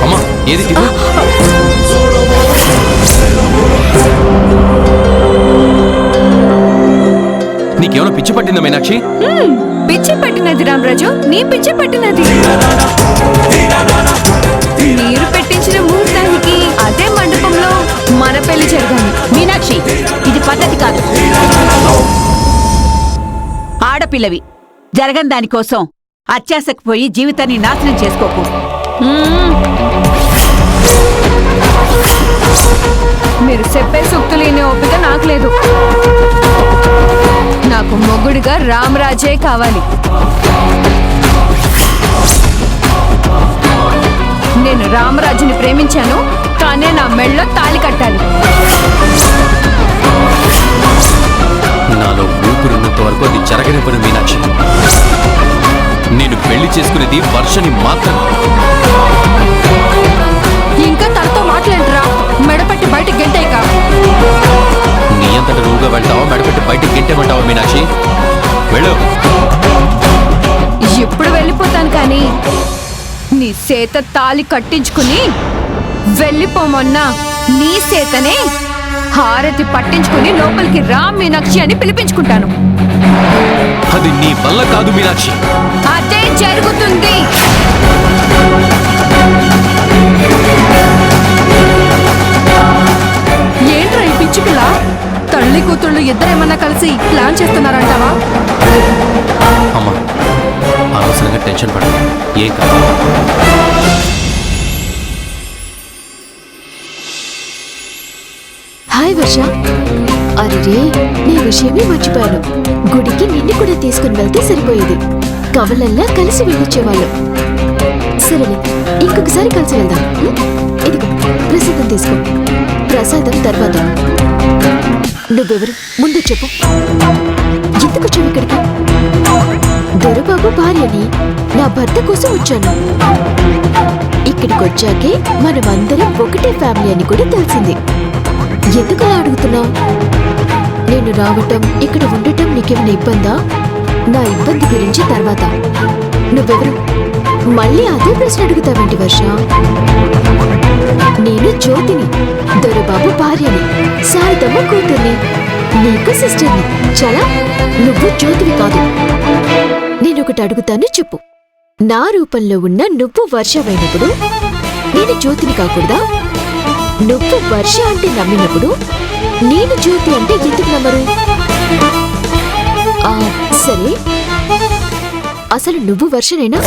అమ్మా ఏది నీకేమైనా పిచ్చి పట్టిందా మీనాక్షి? పిచ్చి పట్టినది రామరాజు, నీ పిచ్చి పట్టినది. మీరు పెట్టించిన ముహూర్తానికి అదే మండపంలో మన పెళ్లి జరగాలి. మీనాక్షి, ఇది పద్ధతి కాదు. ఆడపిల్లవి జరగని దానికోసం అత్యాశకు పోయి జీవితాన్ని నాశనం చేసుకోకు. మీరు చెప్పే సూక్తులేని ఓపిక నాకు లేదు. నాకు మొగుడిగా రామరాజే కావాలి. నేను రామరాజుని ప్రేమించాను, కానీ నా మెళ్ళో తాళి కట్టాలి. నాలో ఊపిరున్నంత వరకు అది జరగని పని మీనాక్షి. నేను పెళ్లి చేసుకునేది వర్షని మాత్రం. ఇంకా తనతో మాట్లాడరా, మెడపట్టి బయటికి గెంటేగా. నీ అంతట నువ్వుగా వెళ్తావా, మెడపెట్టి బయటికి గెంటేమంటావా మీనాక్షి? వెళ్ళు. ఎప్పుడు వెళ్ళిపోతాను, కానీ నీ సేత తాళి కట్టించుకుని వెళ్ళిపోమన్నా నీ సేతనే హారతి పట్టించుకుని లోపలికి రా మీనాక్షి అని పిలిపించుకుంటాను. అది నీ వల్ల కాదు మీనాక్షి. అదే జరుగుతుంది. ఏంట్రా ఈ పిచ్చి పిల్ల? తల్లి కూతుళ్ళు ఇద్దరేమన్నా కలిసి ప్లాన్ చేస్తున్నారంటావా? అమ్మా అనవసరంగా టెన్షన్ పడదు, ఏం కాదు. హాయ్ వర్ష. అరే, నీ విషయమే మర్చిపోయాను. గుడికి నిన్ను కూడా తీసుకుని వెళ్తే సరిపోయేది. కవలల్లా కలిసి వెళ్ళొచ్చేవాళ్ళం. సరేలే, ఇంకొకసారి కలిసి వెళ్దాం. ఇదిగో ప్రసాదం తీసుకో. ప్రసాదం తర్వాత. నువ్వెవరు ముందు చెప్పు. ఎందుకు వచ్చావు ఇక్కడికి? దొరబాబు భార్యని, నా భర్త కోసం వచ్చాను. ఇక్కడికి వచ్చాకే మనమందరం ఒకటే ఫ్యామిలీ అని కూడా తెలిసింది. ఎందుకలా అడుగుతున్నావు? నేను రావటం, ఇక్కడ ఉండటం నీకేమైనా ఇబ్బందా? నా ఇబ్బంది గురించి తర్వాత. నువ్వెవరు? మళ్ళీ అదే ప్రశ్న అడుగుతావేంటి వర్ష? నేను జ్యోతిని, దొరబాబు భార్యని, శారదమ్మ కూతుర్ని, నీకు సిస్టర్ని. చాలా, నువ్వు జ్యోతివి కాదు. నేనొకటి అడుగుతాను, చెప్పు. నా రూపంలో ఉన్న నువ్వు వర్షమైనప్పుడు నేను జ్యోతిని కాకూడదా? నువ్వు వర్ష అంటే నమ్మినప్పుడు నేను జ్యోతి అంటే ఎందుకు నమ్మరు? సరే, అసలు నువ్వు వర్షనేనా?